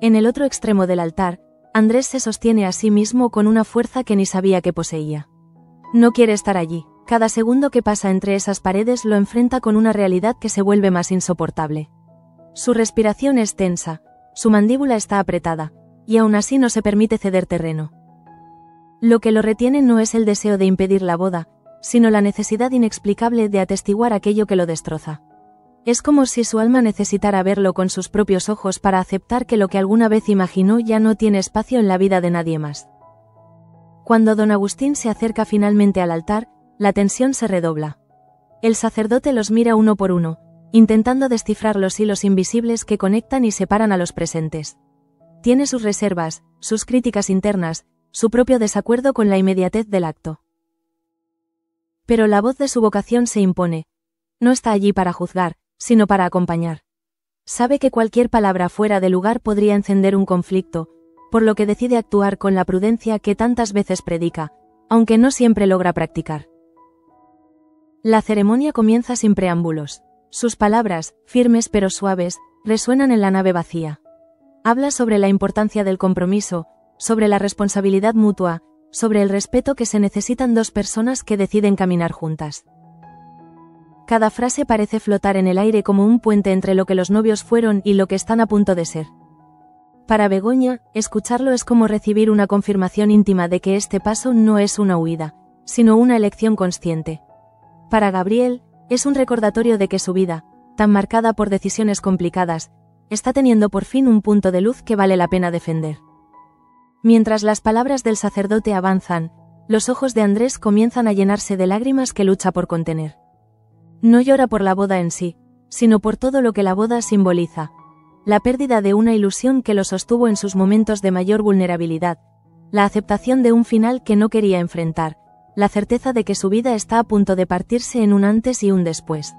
En el otro extremo del altar, Andrés se sostiene a sí mismo con una fuerza que ni sabía que poseía. No quiere estar allí. Cada segundo que pasa entre esas paredes lo enfrenta con una realidad que se vuelve más insoportable. Su respiración es tensa, su mandíbula está apretada, y aún así no se permite ceder terreno. Lo que lo retiene no es el deseo de impedir la boda, sino la necesidad inexplicable de atestiguar aquello que lo destroza. Es como si su alma necesitara verlo con sus propios ojos para aceptar que lo que alguna vez imaginó ya no tiene espacio en la vida de nadie más. Cuando don Agustín se acerca finalmente al altar, la tensión se redobla. El sacerdote los mira uno por uno, intentando descifrar los hilos invisibles que conectan y separan a los presentes. Tiene sus reservas, sus críticas internas, su propio desacuerdo con la inmediatez del acto. Pero la voz de su vocación se impone. No está allí para juzgar, sino para acompañar. Sabe que cualquier palabra fuera de lugar podría encender un conflicto, por lo que decide actuar con la prudencia que tantas veces predica, aunque no siempre logra practicar. La ceremonia comienza sin preámbulos. Sus palabras, firmes pero suaves, resuenan en la nave vacía. Habla sobre la importancia del compromiso, sobre la responsabilidad mutua, sobre el respeto que se necesitan dos personas que deciden caminar juntas. Cada frase parece flotar en el aire como un puente entre lo que los novios fueron y lo que están a punto de ser. Para Begoña, escucharlo es como recibir una confirmación íntima de que este paso no es una huida, sino una elección consciente. Para Gabriel, es un recordatorio de que su vida, tan marcada por decisiones complicadas, está teniendo por fin un punto de luz que vale la pena defender. Mientras las palabras del sacerdote avanzan, los ojos de Andrés comienzan a llenarse de lágrimas que lucha por contener. No llora por la boda en sí, sino por todo lo que la boda simboliza. La pérdida de una ilusión que lo sostuvo en sus momentos de mayor vulnerabilidad, la aceptación de un final que no quería enfrentar, la certeza de que su vida está a punto de partirse en un antes y un después.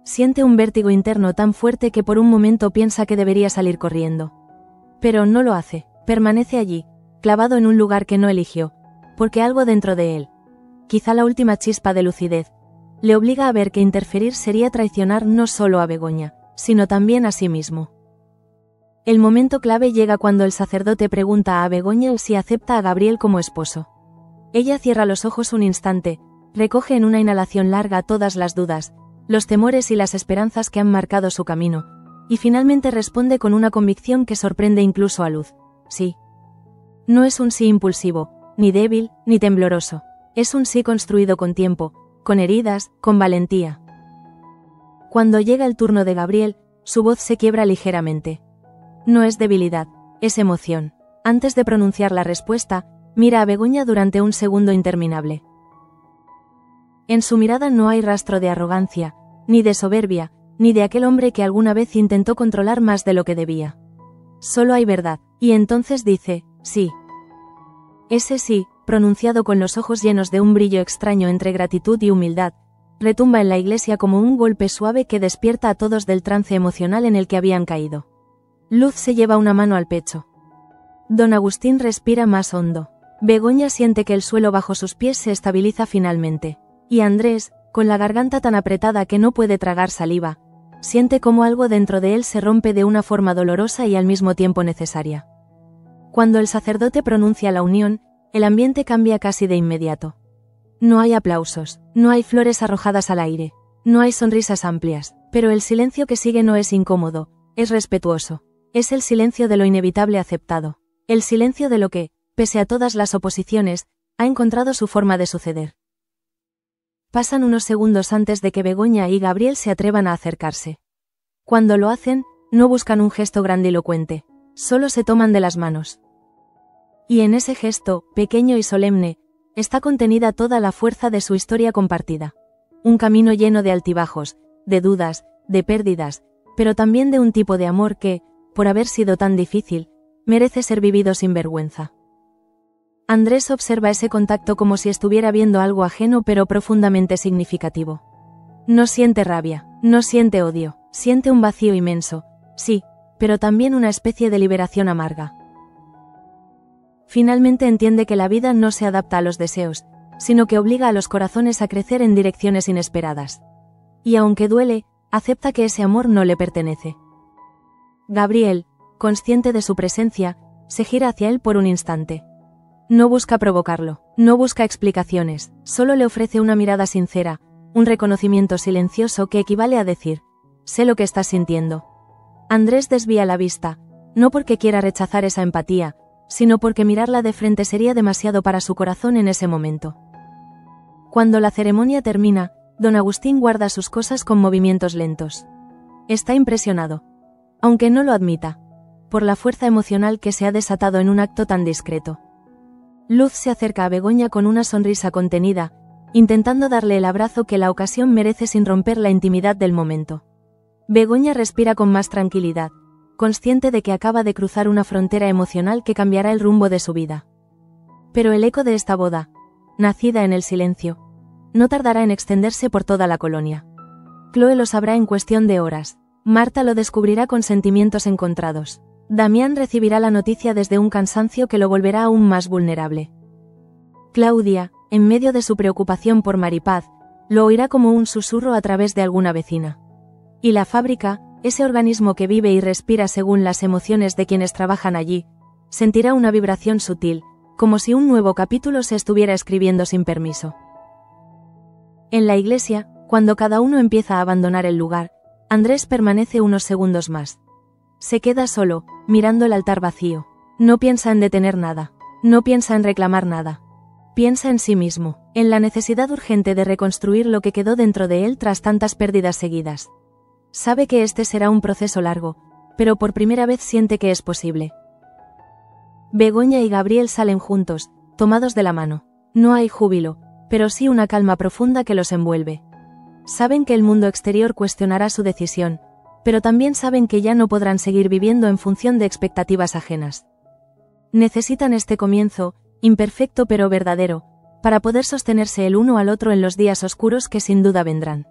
Siente un vértigo interno tan fuerte que por un momento piensa que debería salir corriendo. Pero no lo hace, permanece allí, clavado en un lugar que no eligió, porque algo dentro de él, quizá la última chispa de lucidez, le obliga a ver que interferir sería traicionar no solo a Begoña, sino también a sí mismo. El momento clave llega cuando el sacerdote pregunta a Begoña si acepta a Gabriel como esposo. Ella cierra los ojos un instante, recoge en una inhalación larga todas las dudas, los temores y las esperanzas que han marcado su camino, y finalmente responde con una convicción que sorprende incluso a Luz: sí. No es un sí impulsivo, ni débil, ni tembloroso, es un sí construido con tiempo, con heridas, con valentía. Cuando llega el turno de Gabriel, su voz se quiebra ligeramente. No es debilidad, es emoción. Antes de pronunciar la respuesta, mira a Begoña durante un segundo interminable. En su mirada no hay rastro de arrogancia, ni de soberbia, ni de aquel hombre que alguna vez intentó controlar más de lo que debía. Solo hay verdad, y entonces dice: sí. Ese sí, pronunciado con los ojos llenos de un brillo extraño entre gratitud y humildad, retumba en la iglesia como un golpe suave que despierta a todos del trance emocional en el que habían caído. Luz se lleva una mano al pecho. Don Agustín respira más hondo. Begoña siente que el suelo bajo sus pies se estabiliza finalmente. Y Andrés, con la garganta tan apretada que no puede tragar saliva, siente como algo dentro de él se rompe de una forma dolorosa y al mismo tiempo necesaria. Cuando el sacerdote pronuncia la unión, el ambiente cambia casi de inmediato. No hay aplausos, no hay flores arrojadas al aire, no hay sonrisas amplias, pero el silencio que sigue no es incómodo, es respetuoso. Es el silencio de lo inevitable aceptado, el silencio de lo que, pese a todas las oposiciones, ha encontrado su forma de suceder. Pasan unos segundos antes de que Begoña y Gabriel se atrevan a acercarse. Cuando lo hacen, no buscan un gesto grandilocuente, solo se toman de las manos. Y en ese gesto, pequeño y solemne, está contenida toda la fuerza de su historia compartida. Un camino lleno de altibajos, de dudas, de pérdidas, pero también de un tipo de amor que, por haber sido tan difícil, merece ser vivido sin vergüenza. Andrés observa ese contacto como si estuviera viendo algo ajeno pero profundamente significativo. No siente rabia, no siente odio, siente un vacío inmenso, sí, pero también una especie de liberación amarga. Finalmente entiende que la vida no se adapta a los deseos, sino que obliga a los corazones a crecer en direcciones inesperadas. Y aunque duele, acepta que ese amor no le pertenece. Gabriel, consciente de su presencia, se gira hacia él por un instante. No busca provocarlo, no busca explicaciones, solo le ofrece una mirada sincera, un reconocimiento silencioso que equivale a decir, sé lo que estás sintiendo. Andrés desvía la vista, no porque quiera rechazar esa empatía, sino porque mirarla de frente sería demasiado para su corazón en ese momento. Cuando la ceremonia termina, don Agustín guarda sus cosas con movimientos lentos. Está impresionado, aunque no lo admita, por la fuerza emocional que se ha desatado en un acto tan discreto. Luz se acerca a Begoña con una sonrisa contenida, intentando darle el abrazo que la ocasión merece sin romper la intimidad del momento. Begoña respira con más tranquilidad, consciente de que acaba de cruzar una frontera emocional que cambiará el rumbo de su vida. Pero el eco de esta boda, nacida en el silencio, no tardará en extenderse por toda la colonia. Chloe lo sabrá en cuestión de horas, Marta lo descubrirá con sentimientos encontrados. Damián recibirá la noticia desde un cansancio que lo volverá aún más vulnerable. Claudia, en medio de su preocupación por Maripaz, lo oirá como un susurro a través de alguna vecina. Y la fábrica, ese organismo que vive y respira según las emociones de quienes trabajan allí, sentirá una vibración sutil, como si un nuevo capítulo se estuviera escribiendo sin permiso. En la iglesia, cuando cada uno empieza a abandonar el lugar, Andrés permanece unos segundos más. Se queda solo, mirando el altar vacío. No piensa en detener nada. No piensa en reclamar nada. Piensa en sí mismo, en la necesidad urgente de reconstruir lo que quedó dentro de él tras tantas pérdidas seguidas. Sabe que este será un proceso largo, pero por primera vez siente que es posible. Begoña y Gabriel salen juntos, tomados de la mano. No hay júbilo, pero sí una calma profunda que los envuelve. Saben que el mundo exterior cuestionará su decisión, pero también saben que ya no podrán seguir viviendo en función de expectativas ajenas. Necesitan este comienzo, imperfecto pero verdadero, para poder sostenerse el uno al otro en los días oscuros que sin duda vendrán.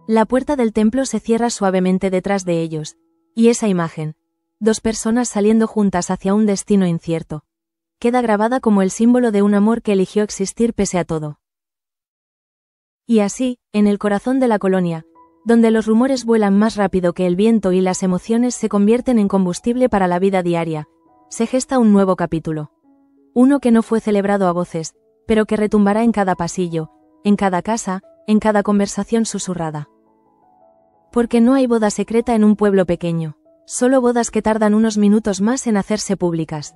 La puerta del templo se cierra suavemente detrás de ellos, y esa imagen, dos personas saliendo juntas hacia un destino incierto, queda grabada como el símbolo de un amor que eligió existir pese a todo. Y así, en el corazón de la colonia, donde los rumores vuelan más rápido que el viento y las emociones se convierten en combustible para la vida diaria, se gesta un nuevo capítulo. Uno que no fue celebrado a voces, pero que retumbará en cada pasillo, en cada casa, en cada conversación susurrada. Porque no hay boda secreta en un pueblo pequeño, solo bodas que tardan unos minutos más en hacerse públicas.